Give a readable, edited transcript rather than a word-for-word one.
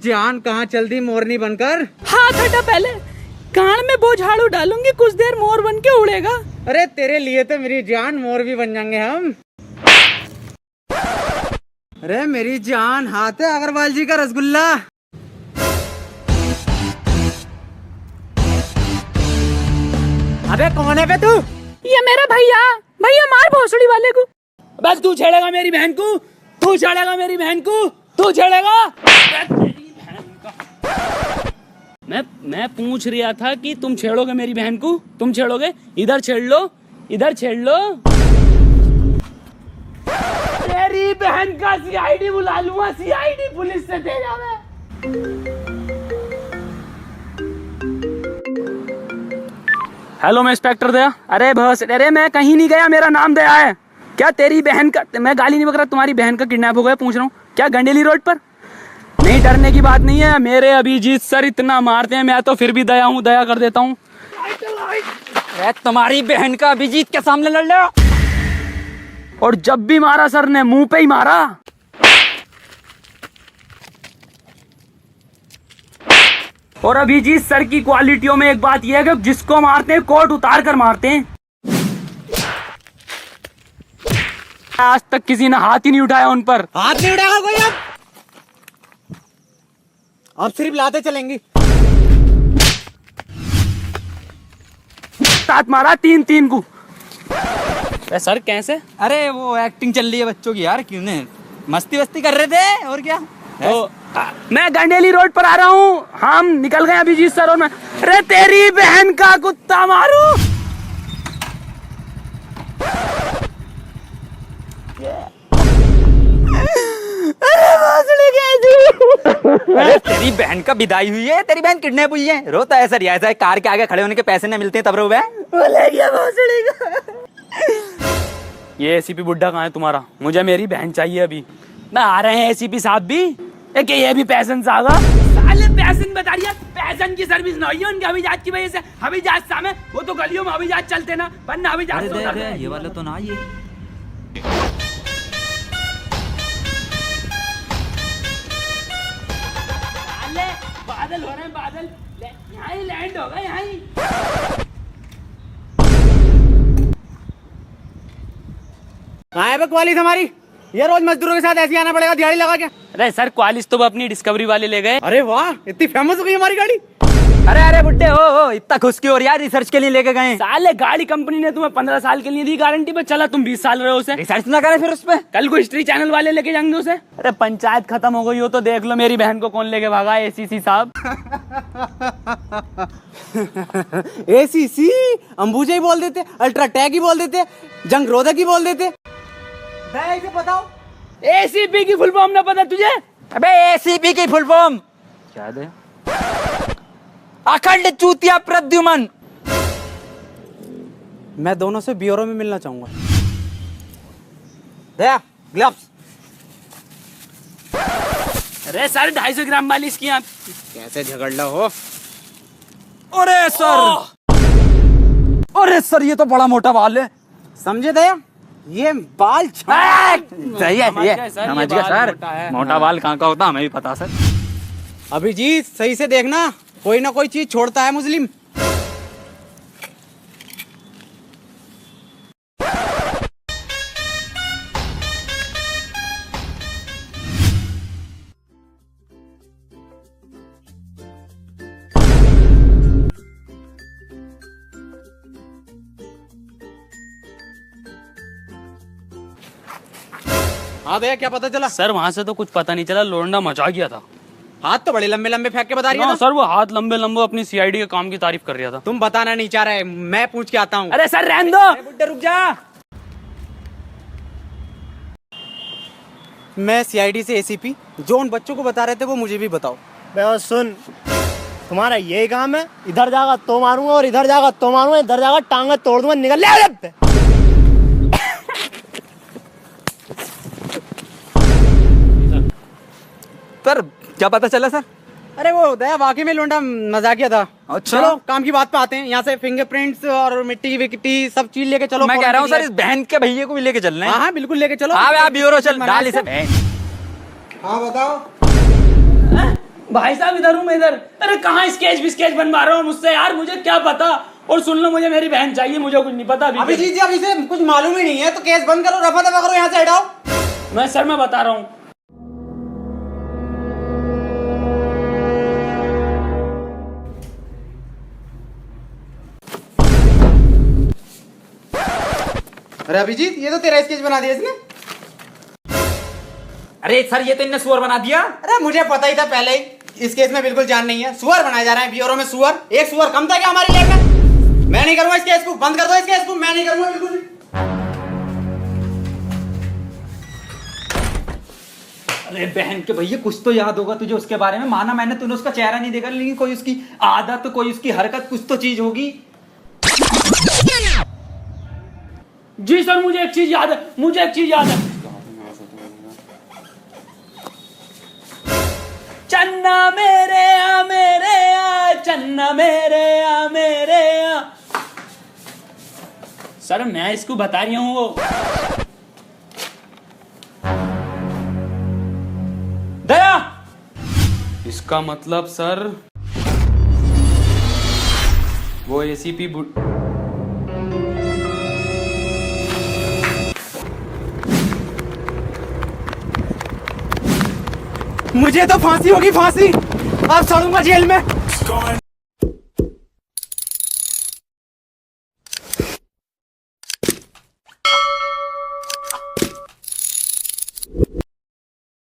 जान कहाँ चल दी मोरनी बनकर। हाथ हटा पहले, कान में वो झाड़ू डालूंगी, कुछ देर मोर बन के उड़ेगा। अरे तेरे लिए तो मेरी जान मोर भी बन जाएंगे हम। अरे मेरी जान, हाथ है अग्रवाल जी का रसगुल्ला। अबे कौन है बे तू? ये मेरा भैया, भैया मार भोसड़ी वाले को। बस तू छेड़ेगा मेरी बहन को, तू छेड़ेगा मेरी बहन को, तू छेड़ेगा। मैं पूछ रहा था कि तुम छेड़ोगे मेरी बहन को, तुम छेड़ोगे? इधर छेड़ लो, इधर छेड़ लो। तेरी बहन का सीआईडी बुला लूंगा, सीआईडी पुलिस से दे जावे। हेलो मैं इंस्पेक्टर दया। अरे बस, अरे मैं कहीं नहीं गया, मेरा नाम दया है। क्या तेरी बहन का, मैं गाली नहीं बक रहा, तुम्हारी बहन का किडनैप हो गया पूछ रहा हूँ। क्या गंडेली रोड पर? नहीं, डरने की बात नहीं है। मेरे अभिजीत सर इतना मारते हैं, मैं तो फिर भी दया हूँ, दया कर देता हूँ। तुम्हारी बहन का अभिजीत के सामने लड़ लो। और जब भी मारा सर ने मुंह पे ही मारा। और अभिजीत सर की क्वालिटियों में एक बात यह है कि जिसको मारते हैं कोट उतार कर मारते हैं। आज तक किसी ने हाथ ही नहीं उठाया उन पर। हाथ नहीं उठाएगा कोई अब सिर्फ लाते चलेंगे। साथ मारा तीन तीन को। सर कैसे? अरे वो एक्टिंग चल रही है बच्चों की यार, क्यों ने मस्ती वस्ती कर रहे थे और क्या। तो मैं गंडेली रोड पर आ रहा हूँ, हम निकल गए अभिजीत सर और मैं। अरे तेरी बहन का कुत्ता मारू। अरे तेरी बहन का विदाई हुई है, तेरी बहन किडनैप हुई है। रोता है सर, ऐसा कार के आगे खड़े होने के पैसे नहीं मिलते तब रो गया। ये एसीपी बुड्ढा कहाँ है तुम्हारा? मुझे मेरी बहन चाहिए अभी। ना आ रहे हैं एसीपी साहब भी। एक ये भी पैसन से आगा। साले पैसन बता रही है, पैसन की सर्विस ना हुई है उनके हवाईजहाज की वजह से। हवाईजहाज सामने वो तो गलियों में हवाईजहाज चलते ना, वरना हवाईजहाज ये वाला तो ना ये। बादल हो रहे हैं, बादल यहाँ ही लैंड होगा, यहाँ ही। कहाँ है बे क्वालिस हमारी? ये रोज मजदूरों के साथ ऐसे आना पड़ेगा दिहाड़ी लगा के। अरे सर क्वालिस तो वो अपनी डिस्कवरी वाले ले गए। अरे वाह, इतनी फेमस हो गई हमारी गाड़ी। अरे अरे बुड्ढे हो इतना खुश क्यों हो यार? रिसर्च के लिए लेके गए। साले गाड़ी कंपनी ने तुम्हें 15 साल के लिए दी गारंटी पे, चला तुम 20 साल रहे हो उसे। रिसर्च ना करें फिर उस पे? कल को हिस्ट्री चैनल वाले लेके जाएंगे उसे। अरे पंचायत खत्म हो गई हो तो देख लो मेरी बहन को कौन लेके भागा, एसीसी साहब। एसीसी अंबुजा ही बोल देते, अल्ट्राटेक ही बोल देते, जंग रोधक ही बोल देते। इसे बताओ एसीपी की फुल फॉर्म ना पता तुझे? अबे एसीपी की फुल फॉर्म क्या है? अखंड चूतिया प्रद्युमन। मैं दोनों से ब्यूरो में मिलना चाहूंगा। दया ग्लव्स। अरे सर 250 ग्राम मालिश की आप। कैसे झगड़ लो हो? अरे सर, अरे सर ये तो बड़ा मोटा बाल है। समझे दया, ये बाल सही है, समझ गया सर। मोटा बाल कहाँ का होता हमें भी पता सर। अभिजीत सही से देखना, कोई ना कोई चीज छोड़ता है मुस्लिम। हाँ दया, क्या पता चला? सर वहाँ से तो कुछ पता नहीं चला, लोंडा मचा गया था। हाथ तो बड़े लंबे लंबे फेंक के बता रही है ना? सर वो हाथ लंबे लंबे अपनी सीआईडी के काम की तारीफ कर रहा था। तुम बताना नहीं चाह रहे, मैं पूछ के आता हूँ। अरे सर रहने दो। बुड्ढे रुक जा। मैं सीआईडी से एसीपी, जो उन बच्चों को बता रहे थे वो मुझे भी बताओ। बे सुन, तुम्हारा यही काम है, इधर जागा तो मारूंगा और इधर जागा तो मारूंगा, इधर जागा टांगे तोड़ दूंगा, निकल ले। सर क्या पता चला सर? अरे वो दया वाकई में लोंडा मजाकिया था। अच्छा। चलो काम की बात पे आते हैं। यहाँ से फिंगरप्रिंट्स और मिट्टी विट्टी सब चीज लेके चलो। मैं कह रहा हूँ सर इस बहन के भैया को भी लेके चलना है। हाँ हाँ बिल्कुल लेके चलो। हाँ ब्यूरो चल डाल इसे। हाँ बताओ। भाई साहब इधर हूँ मैं इधर। अरे कहाँ स्केच विस्केच बनवा रहा हूँ मुझसे यार, मुझे क्या पता। और सुन लो, मुझे मेरी बहन चाहिए, मुझे कुछ नहीं पता अभी। अभिजीत जी, अभी से कुछ मालूम ही नहीं है तो केस बंद करो, रफा दफा करो, यहाँ से हटाओ। मैं सर मैं बता रहा हूँ। अरे अभिजीत, ये तो तेरा स्केच बना दिया इसने। अरे सर, ये तो इनने सुअर बना दिया। अरे मुझे पता ही था पहले ही, इस केस में बिल्कुल जान नहीं है। सुअर बनाए जा रहे हैं ब्यूरो में, सुअर। एक सुअर कम था क्या हमारी लैब में? मैं नहीं करूंगा इस केस को, बंद कर दो इस केस को, मैं नहीं करूंगा बिल्कुल भी। अरे बहन के भैया, कुछ तो याद होगा तुझे उसके बारे में। माना मैंने तूने उसका चेहरा नहीं देखा, लेकिन कोई उसकी आदत, कोई उसकी हरकत, कुछ तो चीज होगी। जी सर, मुझे एक चीज याद है, मुझे एक चीज याद है। चन्ना मेरे आ, चन्ना मेरे आ। सर मैं इसको बता रही हूँ वो। दया, इसका मतलब सर वो एसीपी मुझे तो फांसी होगी, फांसी। अब सड़ूंगा जेल में।